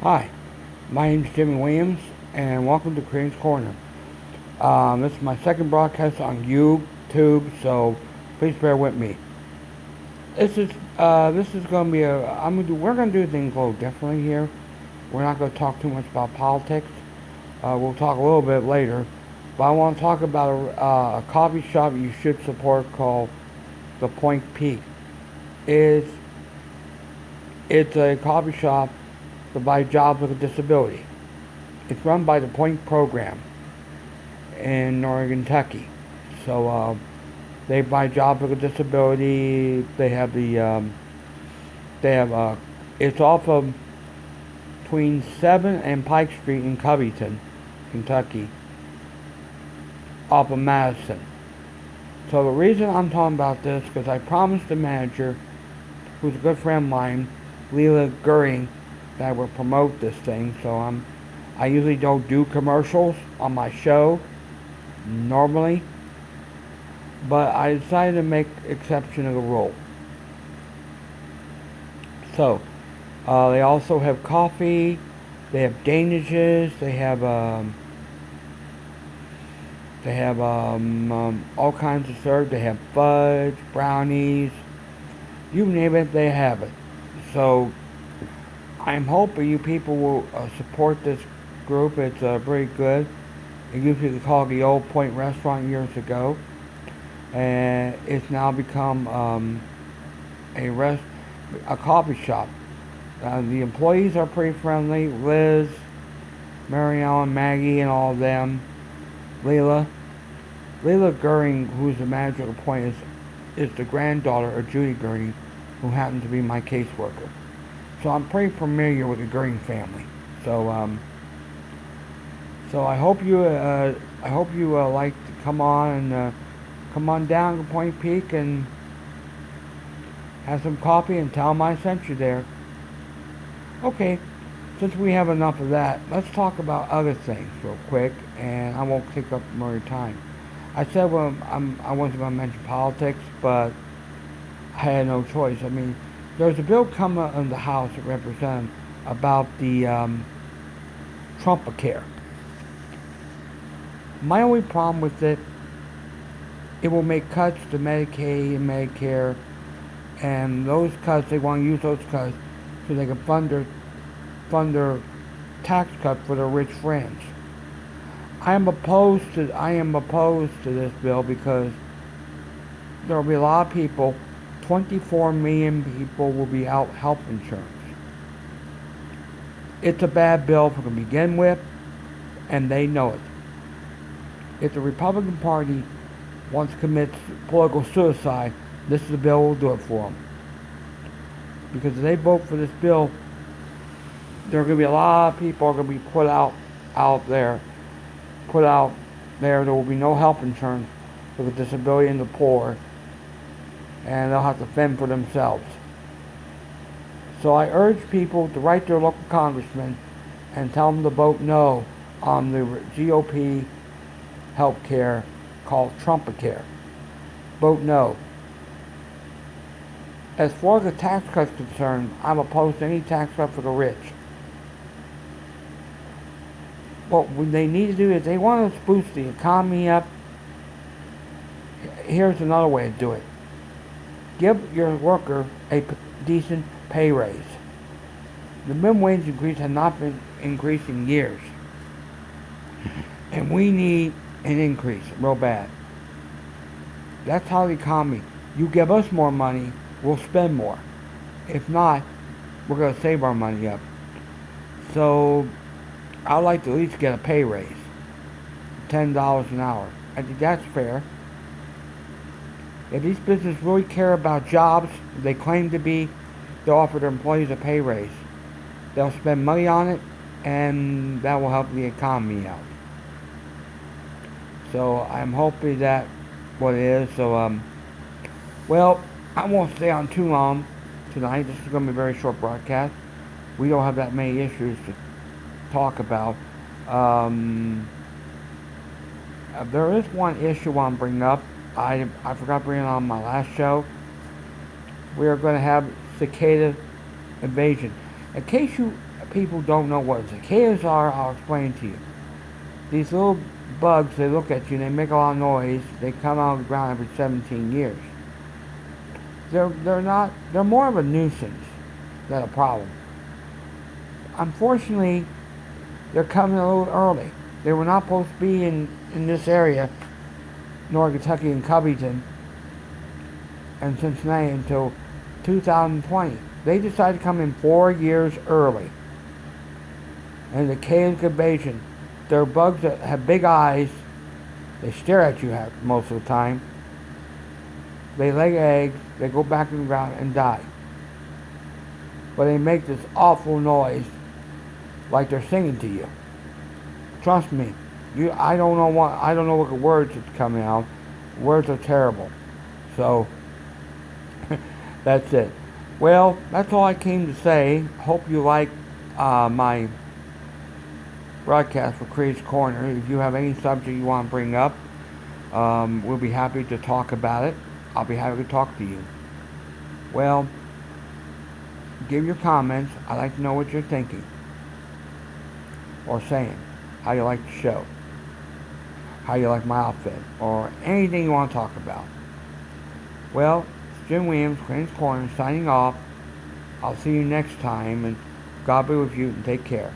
Hi, my name is Jimmy Williams, and welcome to Critic's Corner. This is my second broadcast on YouTube, so please bear with me. This is going to be we're going to do things a little differently here. We're not going to talk too much about politics. We'll talk a little bit later, but I want to talk about a coffee shop you should support called the Point Peak. It's it's a coffee shop to provide jobs with a disability. It's run by the Point program in Northern Kentucky. So they buy jobs with a disability. They have it's off of between 7th and Pike Street in Covington, Kentucky, off of Madison. So the reason I'm talking about this because I promised the manager, who's a good friend of mine, Leila Goering, that I would promote this thing. I usually don't do commercials on my show normally, but I decided to make exception of the rule. So they also have coffee, they have danishes, they have all kinds of syrup. They have fudge, brownies, you name it, they have it. So I'm hoping you people will support this group. It's very good. It used to be called the Old Point Restaurant years ago, and it's now become a rest, a coffee shop. The employees are pretty friendly. Liz, Mary Ellen, Maggie, and all of them. Leila, Leila Goering, who's the manager of the Point, is the granddaughter of Judy Goering, who happens to be my caseworker. So I'm pretty familiar with the Goering family. So so I hope you like to come on down to Point Peak and have some coffee and tell them I sent you there. Okay, since we have enough of that, let's talk about other things real quick, and I won't take up more of your time. I said I wasn't going to mention politics, but I had no choice. I mean, there's a bill coming in the House of Representatives about the Trumpacare. My only problem with it, it will make cuts to Medicaid and Medicare, and those cuts, they want to use those cuts so they can fund their tax cut for their rich friends. I am opposed to this bill because there will be a lot of people. 24 million people will be out health insurance. It's a bad bill to begin with, and they know it. If the Republican Party wants to commit political suicide, this is the bill will do it for them. Because if they vote for this bill, there are going to be a lot of people are going to be out there, put out there. There will be no health insurance for the disability and the poor, and they'll have to fend for themselves. So I urge people to write their local congressman and tell them to vote no on the GOP health care called Trumpacare. Vote no. As far as the tax cuts concerned, I'm opposed to any tax cut for the rich. What they need to do is they want to boost the economy up. Here's another way to do it. Give your worker a decent pay raise. The minimum wage increase has not been increased in years. And we need an increase real bad. That's how the economy. You give us more money, we'll spend more. If not, we're going to save our money up. So I'd like to at least get a pay raise. $10 an hour. I think that's fair. If these businesses really care about jobs, they claim to be, they'll offer their employees a pay raise. They'll spend money on it, and that will help the economy out. So I'm hoping that what it is. So well, I won't stay on too long tonight. This is going to be a very short broadcast. We don't have that many issues to talk about. There is one issue I want to bring up. I forgot to bring it on my last show. We are going to have cicada invasion. In case you people don't know what cicadas are, I'll explain to you. These little bugs, they look at you, they make a lot of noise, they come out of the ground every 17 years. They're more of a nuisance than a problem. Unfortunately, they're coming a little early. They were not supposed to be in this area, Northern Kentucky and Covington and Cincinnati until 2020. They decided to come in 4 years early. And the Canis invasion, they're bugs that have big eyes. They stare at you most of the time. They lay eggs, they go back in the ground and die. But they make this awful noise like they're singing to you. Trust me, I don't know what the words that's coming out. Words are terrible. So that's it. Well, that's all I came to say. Hope you like my broadcast for Critic's Corner. If you have any subject you want to bring up, we'll be happy to talk about it. I'll be happy to talk to you. Well, give your comments. I'd like to know what you're thinking or saying, how you like the show, how you like my outfit, or anything you want to talk about. Well, it's Jim Williams, Critic's Corner, signing off. I'll see you next time, and God be with you, and take care.